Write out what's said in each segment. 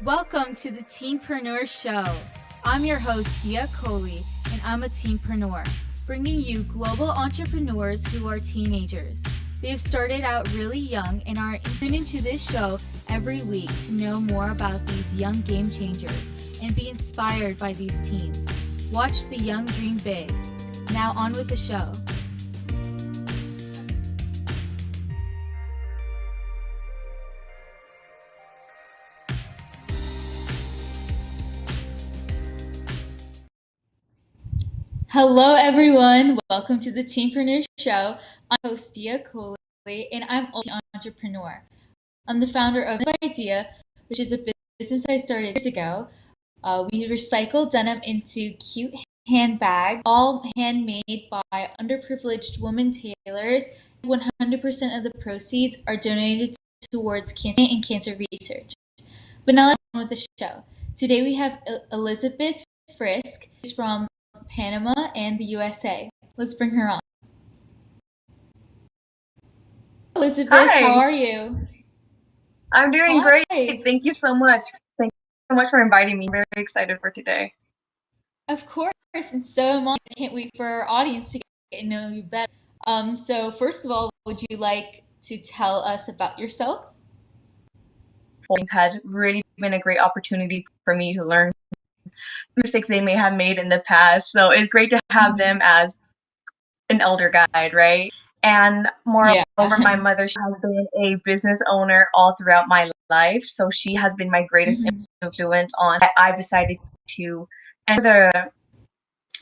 Welcome to the Teenpreneur Show. I'm your host, Dia Coley, and I'm a teenpreneur, bringing you global entrepreneurs who are teenagers. They've started out really young and are tuned into this show every week to know more about these young game changers and be inspired by these teens. Watch the young dream big. Now on with the show. Hello, everyone. Welcome to the Teenpreneur Show. I'm host Dia Coley, and I'm also an entrepreneur. I'm the founder of Idea, which is a business I started years ago. We recycle denim into cute handbags, all handmade by underprivileged women tailors. 100% of the proceeds are donated towards cancer and cancer research. But now let's get on with the show. Today we have Elizabeth Frisk, who's from Panama and the USA. Let's bring her on. Elizabeth, how Hi, are you? I'm doing great. Hi. Thank you so much. Thank you so much for inviting me. I'm very excited for today. Of course, and so am I. I can't wait for our audience to get to know you better. So first of all, would you like to tell us about yourself? It's had really been a great opportunity for me to learn mistakes they may have made in the past. So it's great to have Mhm. them as an elder guide, right? And Yeah. moreover, my mother, she has been a business owner all throughout my life. So she has been my greatest Mhm. influence on I've decided to enter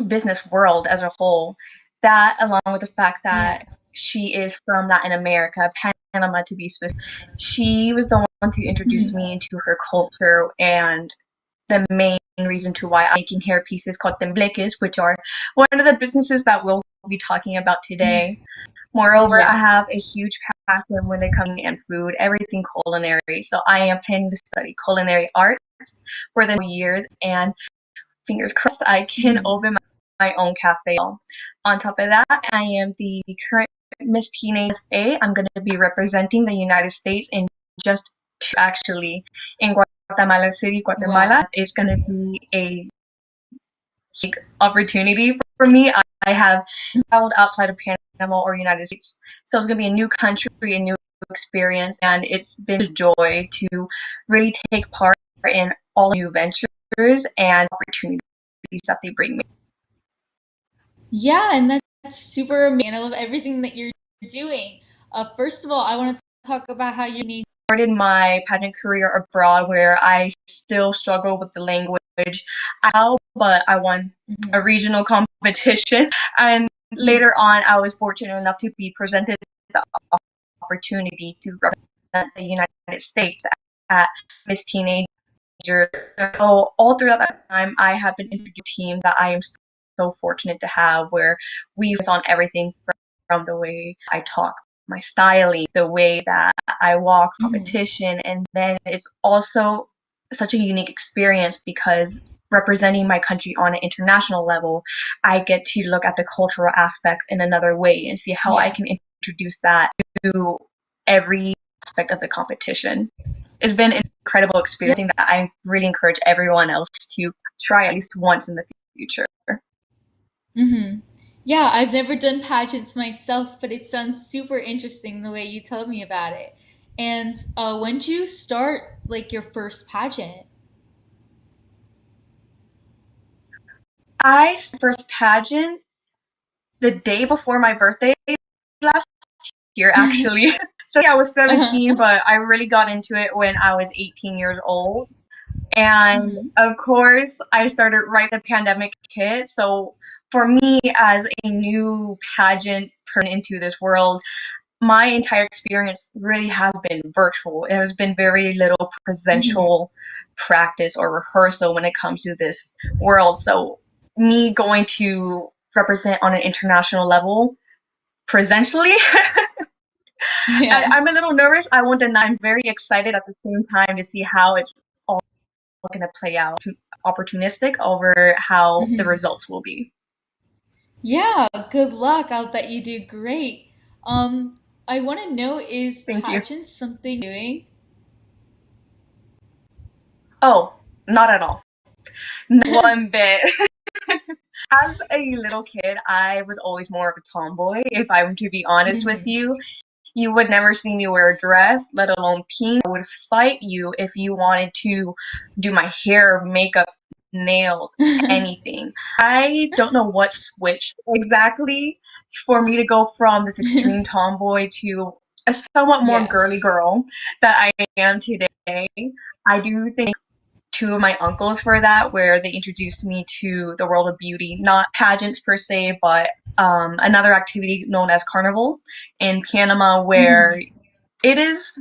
the business world as a whole. That, along with the fact Yeah. that she is from Latin America, Panama to be specific, she was the one to introduce Mhm. me into her culture and the main reason to why I'm making hair pieces called tembleques, which are one of the businesses that we'll be talking about today. Moreover, I Yeah. have a huge passion when it comes to food, everything culinary. So I am planning to study culinary arts for the years, and fingers crossed I can Mhm. open my own cafe. On top of that, I am the current Miss Teenage A. I'm going to be representing the United States in just two, actually, in Guatemala City, Wow. Guatemala. It's going to be a big opportunity for me. I have traveled outside of Panama or United States, so it's going to be a new country, a new experience, and it's been a joy to really take part in all new ventures and opportunities that they bring me. Yeah, and that's super amazing. I love everything that you're doing. First of all, I want to talk about how you need. Started my pageant career abroad where I still struggle with the language now, but I won a Mhm. regional competition. And later on, I was fortunate enough to be presented the opportunity to represent the United States at Miss Teenager. So all throughout that time, I have been introduced to teams that I am so fortunate to have where we focus on everything from the way I talk, my styling, the way that I walk, Mhm. competition, and then it's also such a unique experience because representing my country on an international level, I get to look at the cultural aspects in another way and see how I Yeah. can introduce that to every aspect of the competition. It's been an incredible Yeah. experience that I really encourage everyone else to try at least once in the future. Hmm. Yeah, I've never done pageants myself, but it sounds super interesting the way you told me about it. And when did you start like your first pageant? I first pageant the day before my birthday last year, actually. So yeah, I was Uh-huh. 17, but I really got into it when I was 18 years old. And Hmm. of course, I started right the pandemic hit. So for me, as a new pageant person into this world, my entire experience really has been virtual. It has been very little Hmm. presential practice or rehearsal when it comes to this world. So me going to represent on an international level presentially, Yeah. I'm a little nervous. I won't deny. I'm very excited at the same time to see how it's all going to play out. Opportunistic over how the Hmm. results will be. Yeah, good luck. I'll bet you do great. Um, I want to know, is Thank you. pageant something you're doing? Oh, not at all. Not one bit. As a little kid, I was always more of a tomboy, if I'm to be honest with Mhm. you. You would never see me wear a dress, let alone pink. I would fight you if you wanted to do my hair, makeup, nails, anything. I don't know what switched exactly for me to go from this extreme tomboy to a somewhat more Yeah. girly girl that I am today. I do think two of my uncles for that, where they introduced me to the world of beauty, not pageants per se, but another activity known as carnival in Panama, where Mhm. it is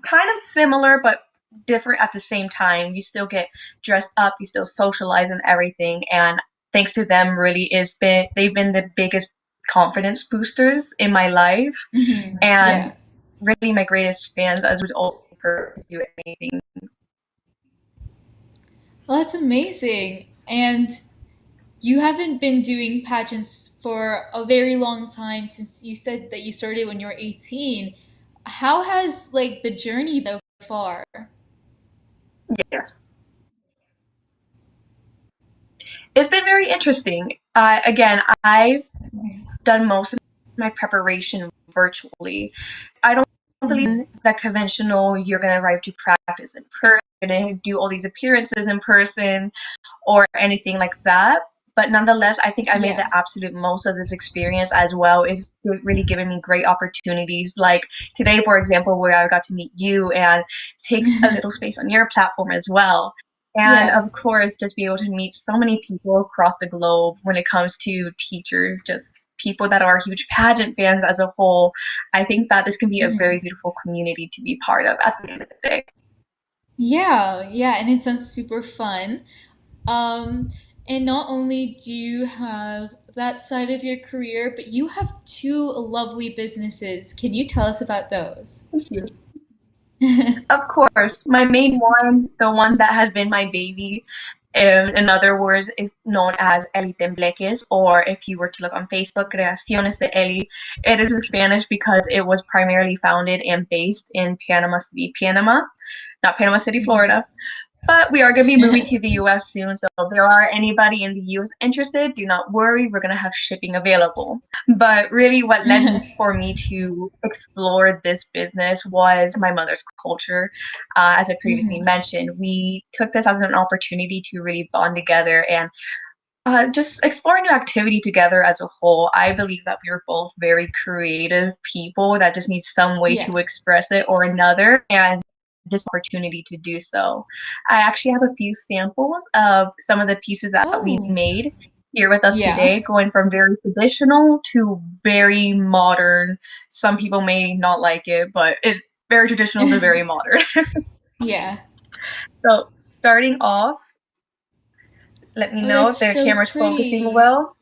kind of similar but different at the same time. You still get dressed up, you still socialize and everything, and thanks to them, really is been they've been the biggest confidence boosters in my life, Mhm. and Yeah. really my greatest fans as was always for to do anything. Well, that's amazing. And you haven't been doing pageants for a very long time since you said that you started when you were 18. How has like the journey been so far? Yes. It's been very interesting. Again, I've done most of my preparation virtually. I don't believe Mhm. in that conventional, you're going to arrive to practice in person, you're going to do all these appearances in person, or anything like that. But nonetheless, I think I made the Yeah. absolute most of this experience as well. It's really given me great opportunities. Like today, for example, where I got to meet you and take a little space on your platform as well. And Yeah. of course, just be able to meet so many people across the globe when it comes to teachers, just people that are huge pageant fans as a whole. I think that this can be a very Mhm. beautiful community to be part of at the end of the day. Yeah, yeah, and it sounds super fun. Um, and not only do you have that side of your career, but you have two lovely businesses. Can you tell us about those? Thank you. Of course, my main one, the one that has been my baby, in other words, is known as Eli Tembleques, or if you were to look on Facebook, Creaciones de Eli. It is in Spanish because it was primarily founded and based in Panama City, Panama, not Panama City, Florida. But we are going to be moving to the US soon, so if there are anybody in the US interested, do not worry, we're going to have shipping available. But really, what led me for me to explore this business was my mother's culture. As I previously Mhm. mentioned, we took this as an opportunity to really bond together and just explore new activity together as a whole. I believe that we are both very creative people that just need some way Yeah. to express it or another, and this opportunity to do so. I actually have a few samples of some of the pieces that we Oh, made here with us yeah. today, going from very traditional to very modern. Some people may not like it, but it's very traditional to very modern. Yeah. So starting off, let me Oh, know if that's the so camera's focusing pretty. well.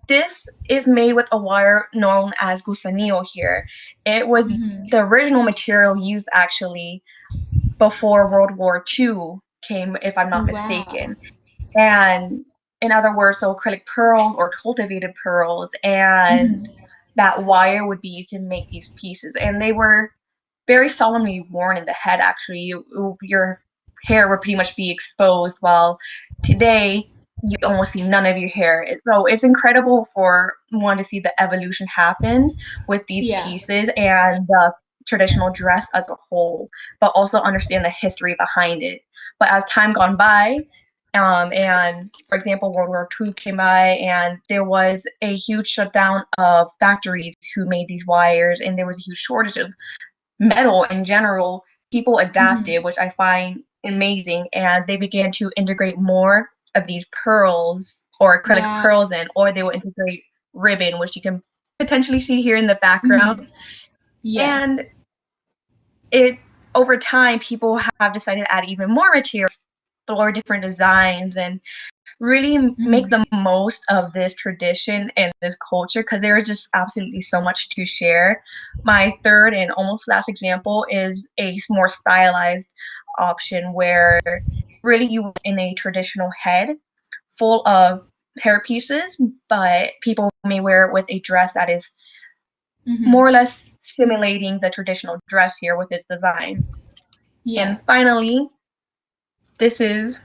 This is made with a wire known as gusanillo here. It was Hmm. the original material used actually before World War II came, if I'm Oh, not wow. mistaken. And in other words, so acrylic pearls or cultivated pearls, Hmm. and that wire would be used to make these pieces. And they were very solemnly worn in the head, actually. Your hair would pretty much be exposed, while today you almost see none of your hair. So it's incredible for one to see the evolution happen with these Yeah. pieces and the traditional dress as a whole, but also understand the history behind it. But as time gone by, and for example, World War II came by, and there was a huge shutdown of factories who made these wires, and there was a huge shortage of metal in general. People Hmm. adapted, which I find amazing, and they began to integrate more of these pearls or acrylic Wow. pearls in, or they will integrate ribbon, which you can potentially see here in the background. Hmm. Yeah. And it over time, people have decided to add even more materials, explore different designs, and really make Hmm. the most of this tradition and this culture because there is just absolutely so much to share. My third and almost last example is a more stylized option where really you in a traditional head full of hair pieces, but people may wear it with a dress that is Hmm. more or less simulating the traditional dress here with its design. Yeah. And finally, this is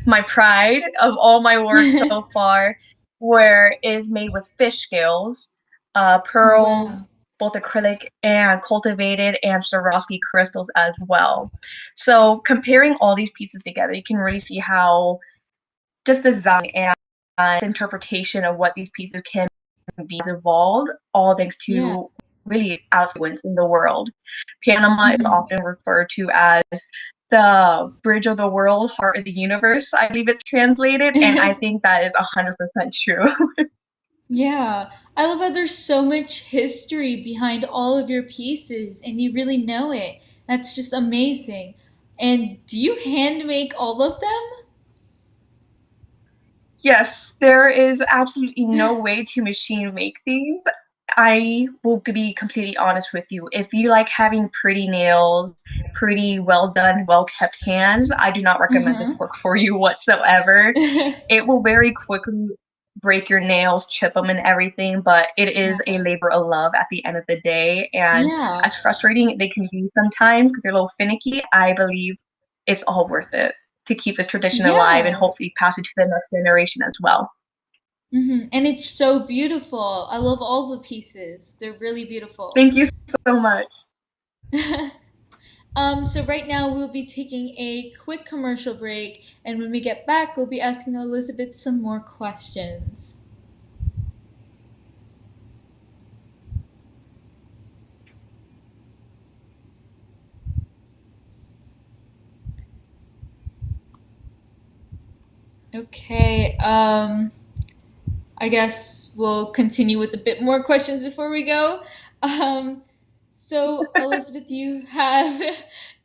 my pride of all my work so far, where it is made with fish scales, Oh pearls, wow. both acrylic and cultivated, and Swarovski crystals as well. So comparing all these pieces together, you can really see how just design and interpretation of what these pieces can be has evolved, all thanks Yeah. to really affluence in the world. Panama is Mhm. often referred to as the bridge of the world, heart of the universe, I believe it's translated, and I think that is 100% true. Yeah, I love how there's so much history behind all of your pieces and you really know it. That's just amazing. And do you hand make all of Yes, there is absolutely no way to machine make these. I will be completely honest with you. If you like having pretty nails, pretty well done, well kept hands, I do not recommend this them? work for you whatsoever. Uh-huh. It will very quickly break your nails, chip them, and everything, but it is a Oh, labor of love at the end of the day. And yeah. as frustrating they can be sometimes because they're a little finicky, I believe it's all worth it to keep this tradition alive and Yeah. hopefully pass it to the next generation as well. And it's so beautiful. I love all the pieces. They're really beautiful. Thank you so much. So right now we'll be taking a quick commercial break, and when we get back, we'll be asking Elizabeth some more questions. Okay. I guess we'll continue with a bit more questions before we go. Um, so, Elizabeth, you have,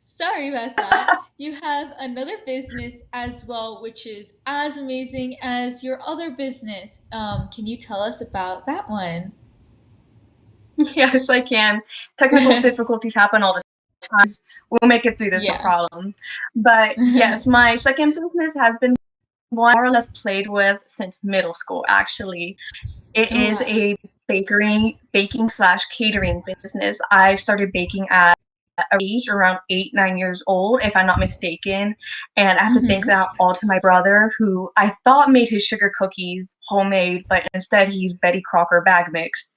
sorry about that, you have another business as well, which is as amazing as your other business. Can you tell us about that one? Yes, I can. Technical difficulties happen all the time. We'll make it through this, no Yeah. problem. But yes, my second business has been one more or less played with since middle school, actually. It Oh, is wow. a baking slash catering business. I started baking at a age around 8, 9 years old, if I'm not mistaken. And I have to thank Mm-hmm. that all to my brother, who I thought made his sugar cookies homemade, but instead he used Betty Crocker bag mix.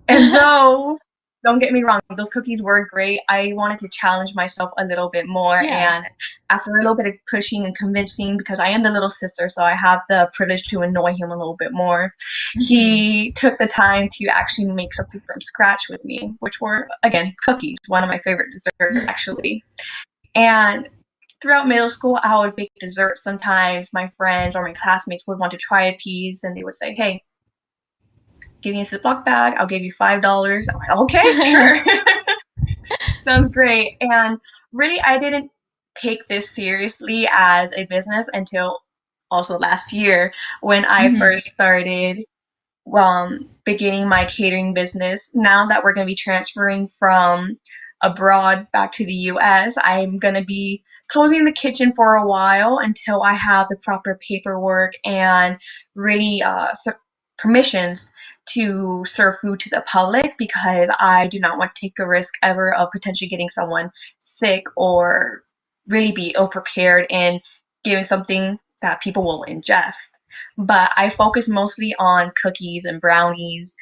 And though, don't get me wrong, those cookies were great, I wanted to challenge myself a little bit more. Yeah. And after a little bit of pushing and convincing, because I am the little sister, so I have the privilege to annoy him a little bit more, Mm-hmm. he took the time to actually make something from scratch with me, which were, again, cookies, one of my favorite desserts, actually. And throughout middle school, I would bake desserts. Sometimes my friends or my classmates would want to try a piece, and they would say, "Hey, give me a Ziploc bag. I'll give you $5." I'm like, "Okay, sure." Sounds great. And really, I didn't take this seriously as a business until also last year when I Mm-hmm. first started beginning my catering business. Now that we're going to be transferring from abroad back to the US, I'm going to be closing the kitchen for a while until I have the proper paperwork and really permissions to serve food to the public, because I do not want to take a risk ever of potentially getting someone sick or really be ill prepared and giving something that people will ingest. But I focus mostly on cookies and brownies,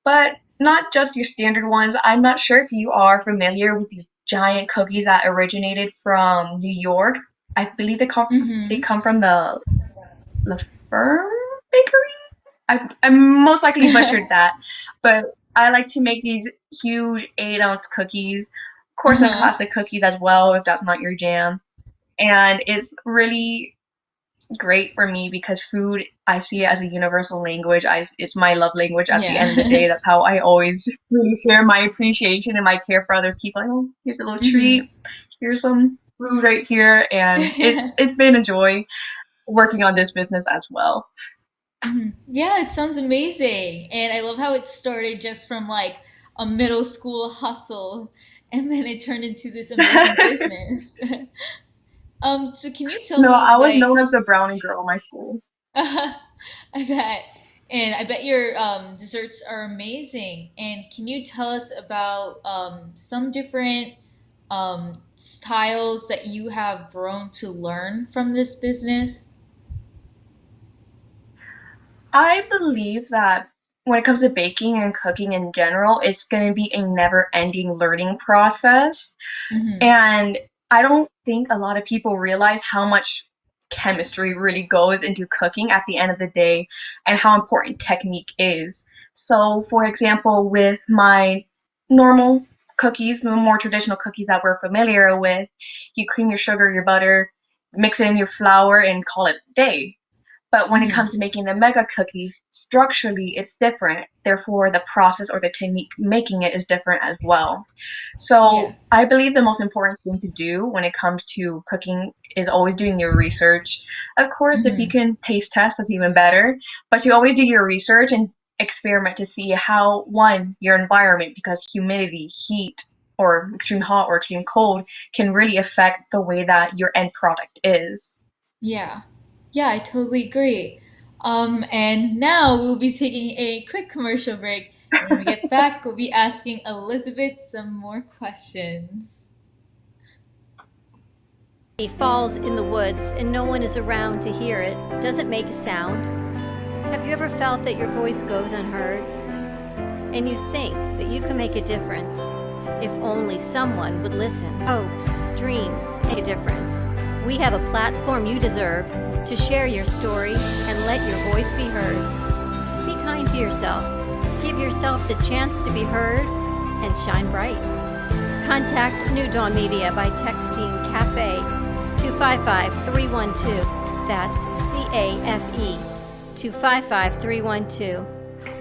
but not just your standard ones. I'm not sure if you are familiar with these giant cookies that originated from New York. I believe they Mm-hmm. come from the La Ferme Bakery. I most likely butchered that, but I like to make these huge 8-ounce cookies. Of course, some Uh-huh. classic cookies as well, if that's not your jam. And it's really great for me because food, I see it as a universal language. It's my love language at the end of the Yeah. day. That's how I always really share my appreciation and my care for other people. Oh, here's a little treat. Mm-hmm. Here's some food right here, and it's been a joy working on this business as well. Yeah, it sounds amazing. And I love how it started just from like a middle school hustle and then it turned into this amazing business. So can you tell No, me I was like known as the brownie girl in my school. I bet. And I bet your desserts are amazing. And can you tell us about some different styles that you have grown to learn from this business? I believe that when it comes to baking and cooking in general, it's going to be a never ending learning process. Hmm. And I don't think a lot of people realize how much chemistry really goes into cooking at the end of the day and how important technique is. So, for example, with my normal cookies, the more traditional cookies that we're familiar with, you cream your sugar, your butter, mix in your flour, and call it a day. But when it Hmm. comes to making the mega cookies, structurally it's different. Therefore, the process or the technique making it is different as well. Yeah. So I believe the most important thing to do when it comes to cooking is always doing your research. Of course, if you Hmm. can taste test, that's even better. But you always do your research and experiment to see how, one, your environment, because humidity, heat, or extreme hot or extreme cold can really affect the way that your end product is. Yeah. Yeah, I totally agree. And now we'll be taking a quick commercial break. And when we get back, we'll be asking Elizabeth some more questions. He falls in the woods and no one is around to hear it. Does it make a sound? Have you ever felt that your voice goes unheard? And you think that you can make a difference if only someone would listen. Hopes, dreams make a difference. We have a platform you deserve to share your story and let your voice be heard. Be kind to yourself. Give yourself the chance to be heard and shine bright. Contact New Dawn Media by texting CAFE to 55312. That's CAFE to 55312.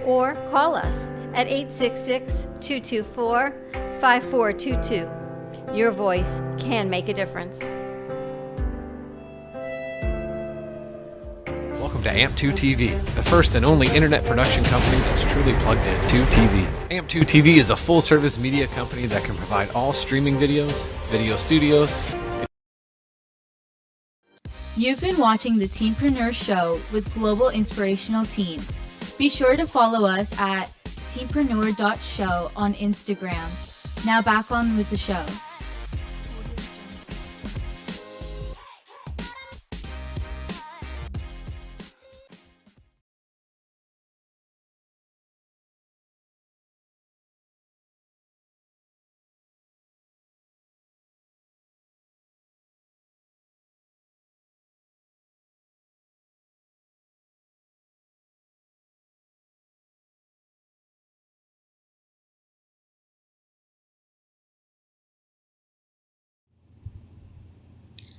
Or call us at 866-224-5422. Your voice can make a difference. Welcome to AMP2 TV, the first and only internet production company that's truly plugged in to TV. AMP2 TV is a full-service media company that can provide all streaming videos, video studios. You've been watching the Teenpreneur Show with global inspirational teens. Be sure to follow us at teenpreneur.show on Instagram. Now back on with the show.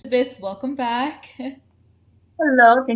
Elizabeth, welcome back. Hello, thank